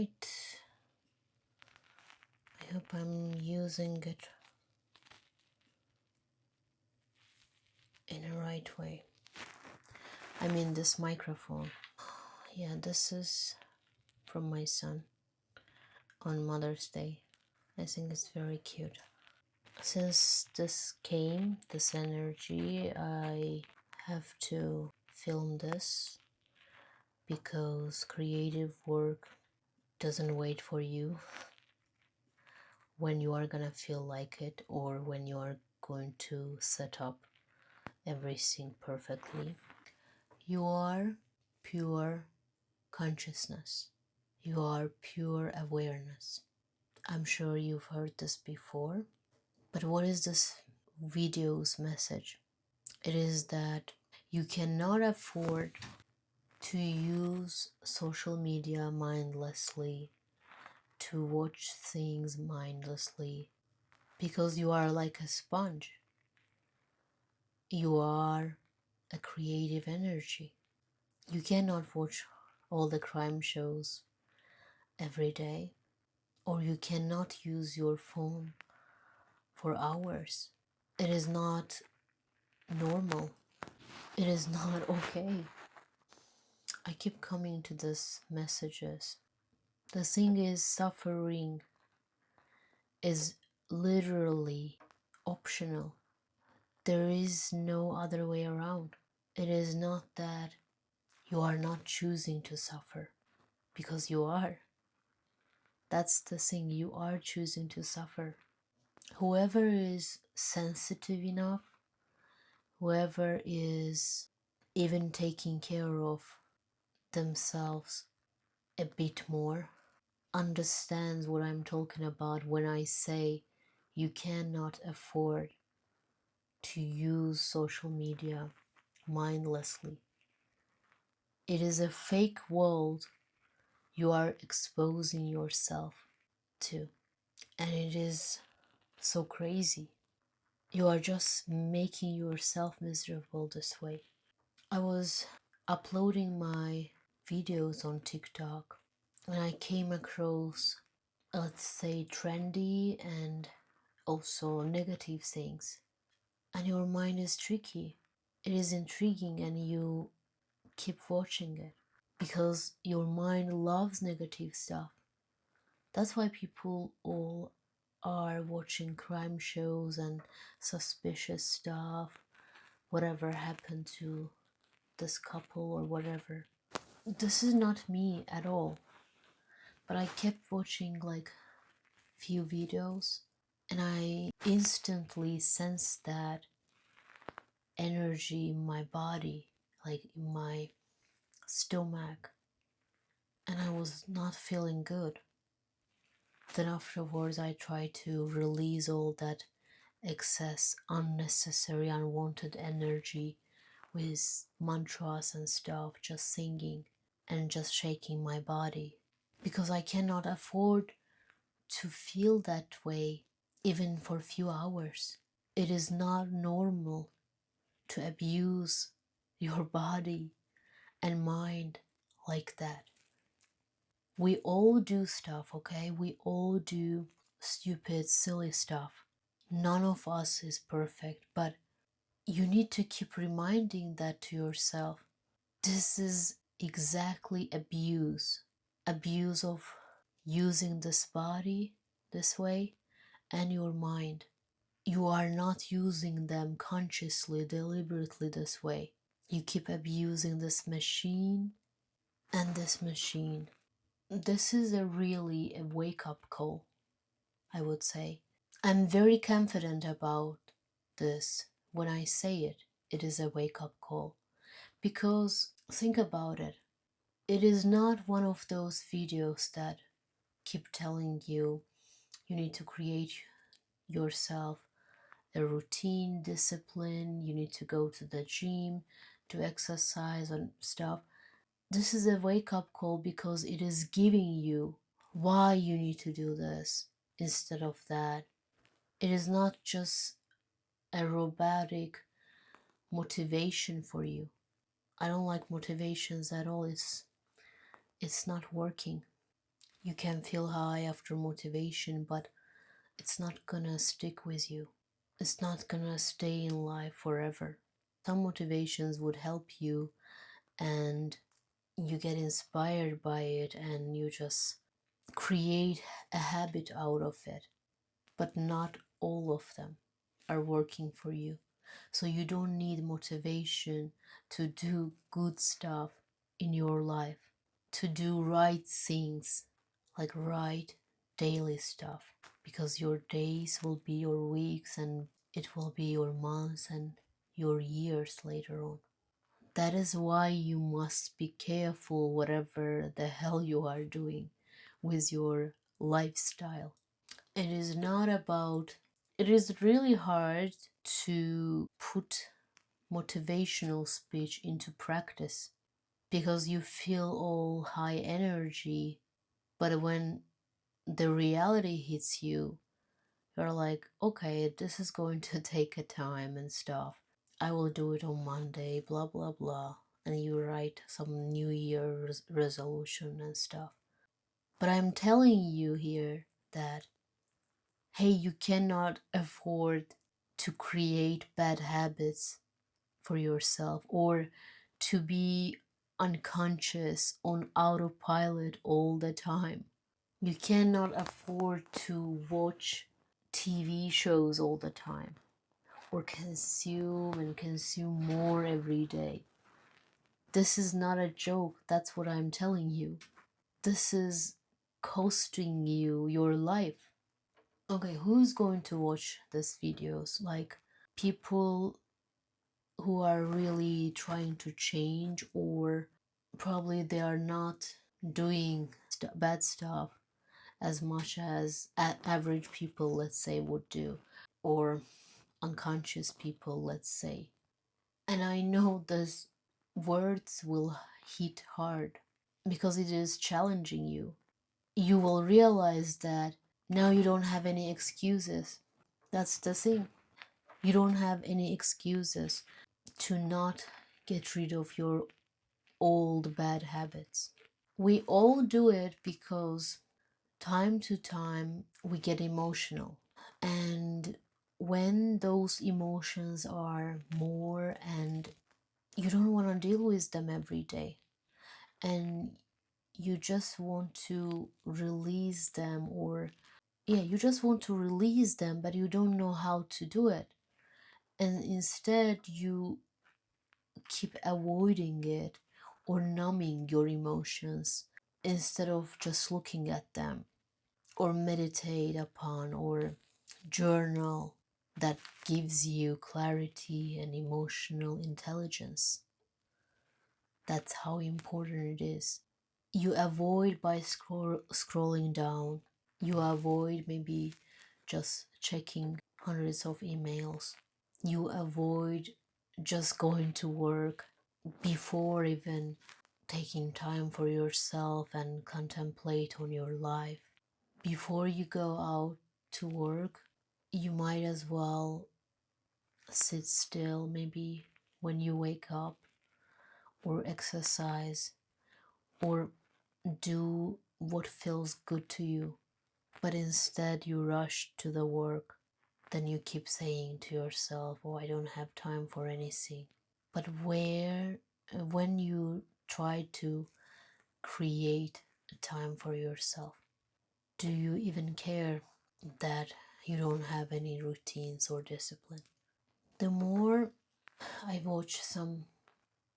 right. I hope I'm using it in the right way. I mean this microphone. Yeah, this is from my son on Mother's Day. I think it's very cute. Since this energy, I have to film this because creative work doesn't wait for you when you are gonna feel like it or when you are going to set up everything perfectly. You are pure consciousness. You are pure awareness. I'm sure you've heard this before, but what is this video's message? It is that you cannot afford to use social media mindlessly, to watch things mindlessly, because you are like a sponge. You are a creative energy. You cannot watch all the crime shows every day, or you cannot use your phone for hours. It is not normal. It is not okay. I keep coming to these messages. The thing is, suffering is literally optional. There is no other way around. It is not that you are not choosing to suffer, because you are. That's the thing, you are choosing to suffer. Whoever is sensitive enough, whoever is even taking care of themselves a bit more, understands what I'm talking about when I say you cannot afford to use social media mindlessly. It is a fake world you are exposing yourself to, and it is so crazy. You are just making yourself miserable this way. I was uploading my videos on TikTok and I came across, let's say, trendy and also negative things. And your mind is tricky. It is intriguing and you keep watching it because your mind loves negative stuff. That's why people all are watching crime shows and suspicious stuff, whatever happened to this couple or whatever. This is not me at all, but I kept watching like few videos and I instantly sensed that energy in my body, like in my stomach, and I was not feeling good. Then afterwards I tried to release all that excess, unnecessary, unwanted energy with mantras and stuff, just singing and just shaking my body. Because I cannot afford to feel that way even for a few hours. It is not normal to abuse your body and mind like that. We all do stuff, okay? We all do stupid, silly stuff. None of us is perfect, but you need to keep reminding that to yourself. This is exactly abuse. Abuse of using this body this way and your mind. You are not using them consciously, deliberately this way. You keep abusing this machine and this machine. This is really a wake-up call, I would say. I'm very confident about this when I say it. It is a wake-up call. Because think about it. It is not one of those videos that keep telling you you need to create yourself a routine, discipline, you need to go to the gym, to exercise and stuff. This is a wake-up call because it is giving you why you need to do this instead of that. It is not just a robotic motivation for you. I don't like motivations at all. It's not working. You can feel high after motivation, but it's not gonna stick with you. It's not gonna stay in life forever. Some motivations would help you and you get inspired by it and you just create a habit out of it. But not all of them are working for you. So you don't need motivation to do good stuff in your life, to do right things, like right daily stuff, because your days will be your weeks and it will be your months and your years later on. That is why you must be careful whatever the hell you are doing with your lifestyle. It is not about, it is really hard to put motivational speech into practice because you feel all high energy, but when the reality hits you, you're like, okay, this is going to take a time and stuff. I will do it on Monday, blah, blah, blah. And you write some New Year's resolution and stuff. But I'm telling you here that, hey, you cannot afford to create bad habits for yourself or to be unconscious on autopilot all the time. You cannot afford to watch TV shows all the time or consume and consume more every day. This is not a joke, that's what I'm telling you. This is costing you your life. Okay, who's going to watch these videos? Like people who are really trying to change, or probably they are not doing bad stuff as much as average people, let's say, would do, or unconscious people, let's say. And I know those words will hit hard because it is challenging you. You will realize that now you don't have any excuses. That's the thing. You don't have any excuses to not get rid of your old bad habits. We all do it because time to time we get emotional. And when those emotions are more and you don't want to deal with them every day and you just want to release them, or yeah, you just want to release them, but you don't know how to do it. And instead, you keep avoiding it or numbing your emotions instead of just looking at them or meditate upon or journal that gives you clarity and emotional intelligence. That's how important it is. You avoid by scrolling down. You avoid maybe just checking hundreds of emails. You avoid just going to work before even taking time for yourself and contemplate on your life. Before you go out to work, you might as well sit still maybe when you wake up, or exercise, or do what feels good to you. But instead you rush to the work. Then you keep saying to yourself, oh, I don't have time for anything. But when you try to create a time for yourself, do you even care that you don't have any routines or discipline? The more I watch some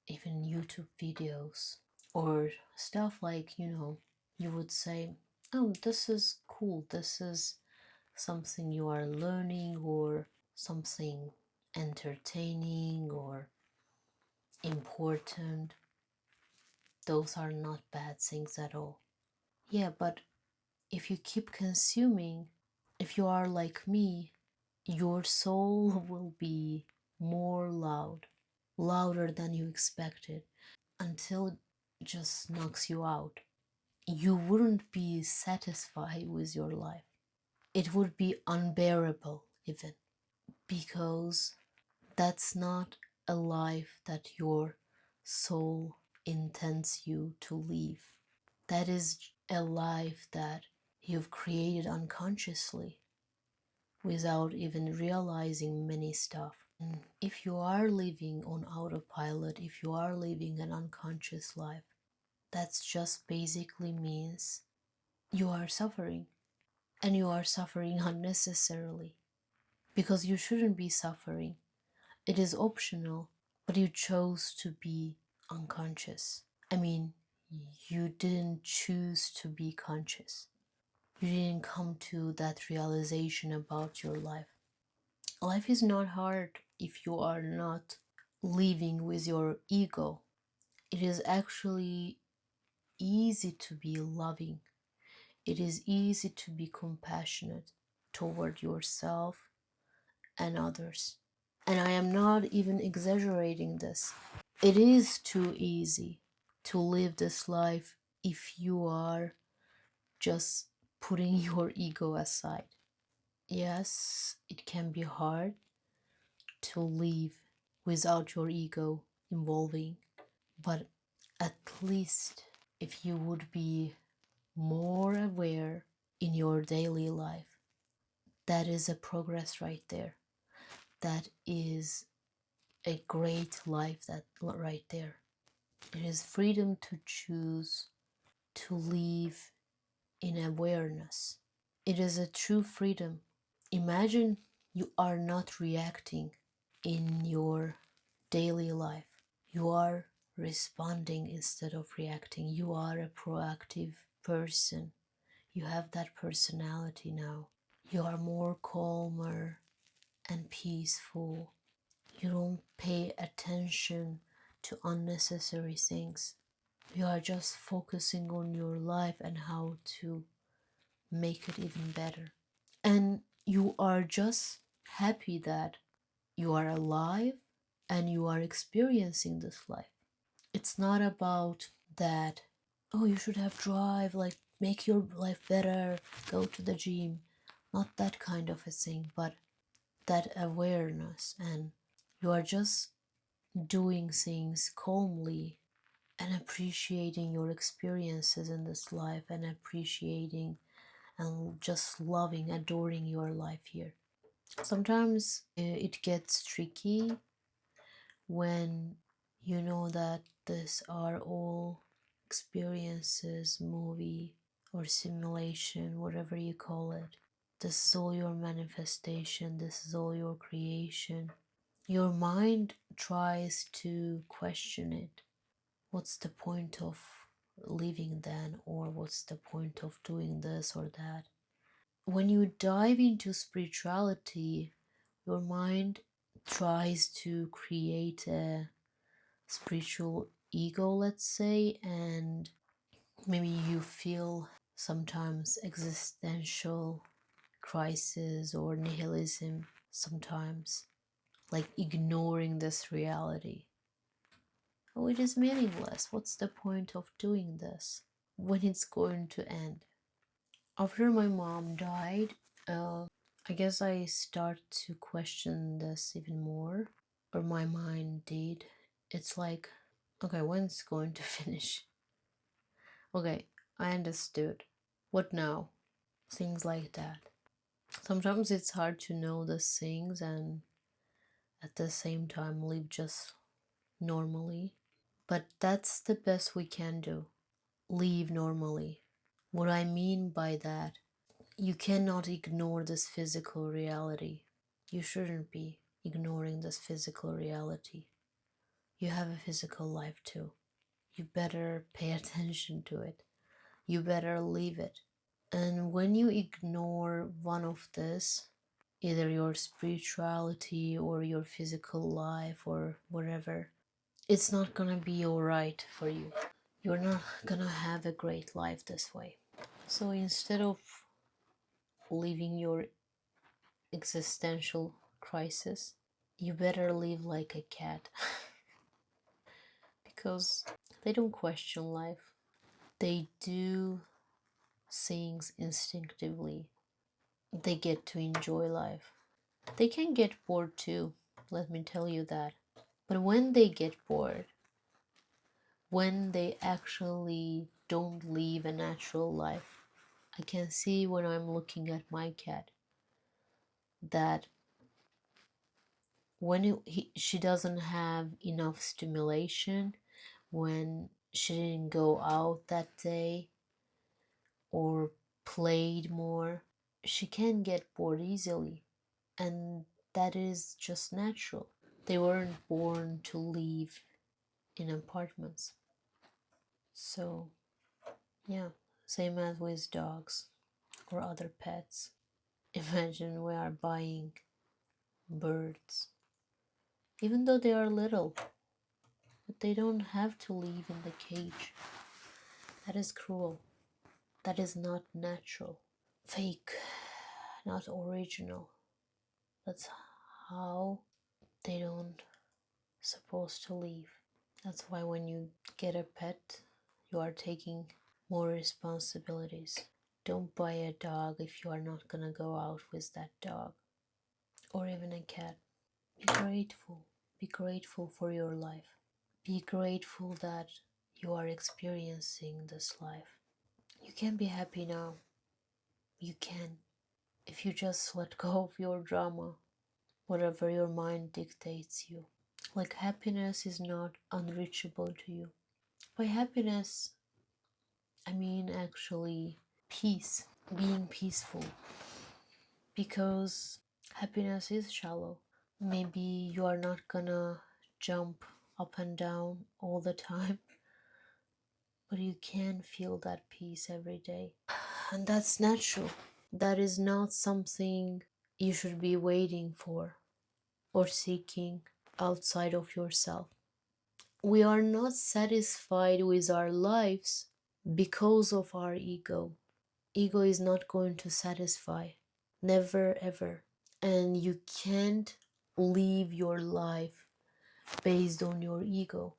even YouTube videos or stuff like, you would say, oh, this is cool, this is something you are learning, or something entertaining or important. Those are not bad things at all. Yeah, but if you keep consuming, if you are like me, your soul will be more louder than you expected, until it just knocks you out. You wouldn't be satisfied with your life. It would be unbearable, even, because that's not a life that your soul intends you to live. That is a life that you've created unconsciously without even realizing many stuff. And if you are living on autopilot, if you are living an unconscious life, that's just basically means you are suffering, and you are suffering unnecessarily because you shouldn't be suffering. It is optional, but you chose to be unconscious. I mean, you didn't choose to be conscious. You didn't come to that realization about your life. Life is not hard if you are not living with your ego. It is actually easy to be loving. It is easy to be compassionate toward yourself and others. And I am not even exaggerating this. It is too easy to live this life if you are just putting your ego aside. Yes, it can be hard to live without your ego involving, but at least if you would be more aware in your daily life, that is a progress right there. That is a great life that right there. It is freedom to choose to live in awareness. It is a true freedom. Imagine you are not reacting in your daily life. You are responding instead of reacting. You are a proactive person. You have that personality now. You are more calmer and peaceful. You don't pay attention to unnecessary things. You are just focusing on your life and how to make it even better. And you are just happy that you are alive and you are experiencing this life. It's not about that, oh, you should have drive, like make your life better, go to the gym. Not that kind of a thing, but that awareness, and you are just doing things calmly and appreciating your experiences in this life and appreciating and just loving, adoring your life here. Sometimes it gets tricky when you know that these are all experiences, movie or simulation, whatever you call it. This is all your manifestation, this is all your creation. Your mind tries to question it. What's the point of living then? Or what's the point of doing this or that? When you dive into spirituality, your mind tries to create a spiritual ego, let's say, and maybe you feel sometimes existential crisis or nihilism sometimes, like ignoring this reality. Oh, it is meaningless. What's the point of doing this? When it's going to end? After my mom died, I guess I start to question this even more, or my mind did. It's like, okay, when's it's going to finish? Okay, I understood. What now? Things like that. Sometimes it's hard to know these things and at the same time live just normally. But that's the best we can do. Live normally. What I mean by that, you cannot ignore this physical reality. You shouldn't be ignoring this physical reality. You have a physical life too. You better pay attention to it. You better live it. And when you ignore one of this, either your spirituality or your physical life or whatever, it's not gonna be alright for you. You're not gonna have a great life this way. So instead of living your existential crisis, you better live like a cat because they don't question life. They do things instinctively. They get to enjoy life. They can get bored too, let me tell you that. But when they get bored, when they actually don't live a natural life. I can see when I'm looking at my cat that when she doesn't have enough stimulation, when she didn't go out that day or played more, she can get bored easily. And that is just natural. They weren't born to live in apartments. So, yeah, same as with dogs or other pets. Imagine we are buying birds, even though they are little, but they don't have to live in the cage. That is cruel. That is not natural. Fake, not original. That's how they don't supposed to live. That's why when you get a pet, you are taking more responsibilities. Don't buy a dog if you are not gonna go out with that dog, or even a cat. Be grateful. Be grateful for your life. Be grateful that you are experiencing this life. You can be happy now. You can. If you just let go of your drama, whatever your mind dictates you. Like happiness is not unreachable to you. By happiness, I mean actually peace, being peaceful. Because happiness is shallow. Maybe you are not gonna jump up and down all the time, but you can feel that peace every day. And that's natural. That is not something you should be waiting for or seeking outside of yourself. We are not satisfied with our lives because of our ego. Ego is not going to satisfy. Never ever. And you can't live your life based on your ego.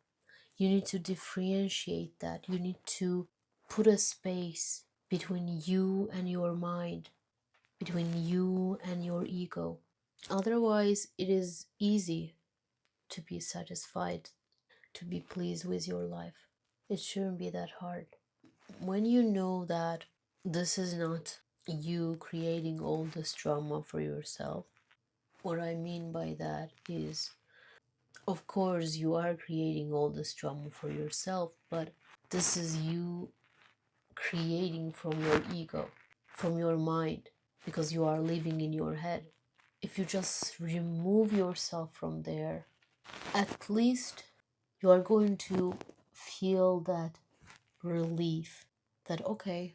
You need to differentiate that. You need to put a space between you and your mind, between you and your ego. Otherwise, it is easy to be satisfied, to be pleased with your life. It shouldn't be that hard. When you know that this is not you creating all this drama for yourself, what I mean by that is, of course, you are creating all this drama for yourself, but this is you creating from your ego, from your mind, because you are living in your head. If you just remove yourself from there, at least you are going to feel that relief that, okay,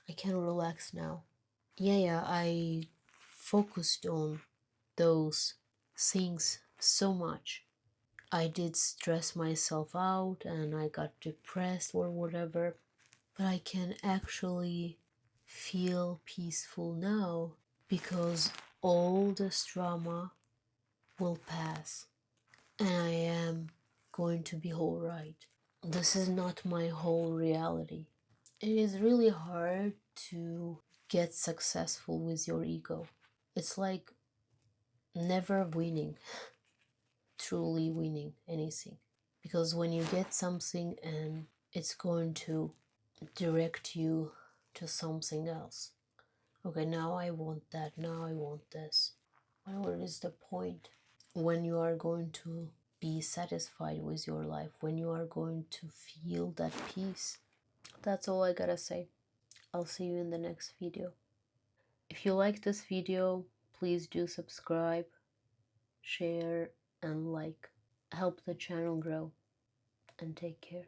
I can relax now. Yeah, I focused on those things so much. I did stress myself out and I got depressed or whatever, but I can actually feel peaceful now because all this drama will pass and I am going to be alright. This is not my whole reality. It is really hard to get successful with your ego. It's like never winning, truly winning anything. Because when you get something and it's going to direct you to something else. Okay, now I want that, now I want this. Well, what is the point? When you are going to be satisfied with your life, when you are going to feel that peace. That's all I gotta say. I'll see you in the next video. If you like this video, please do subscribe, share, and like. Help the channel grow. And take care.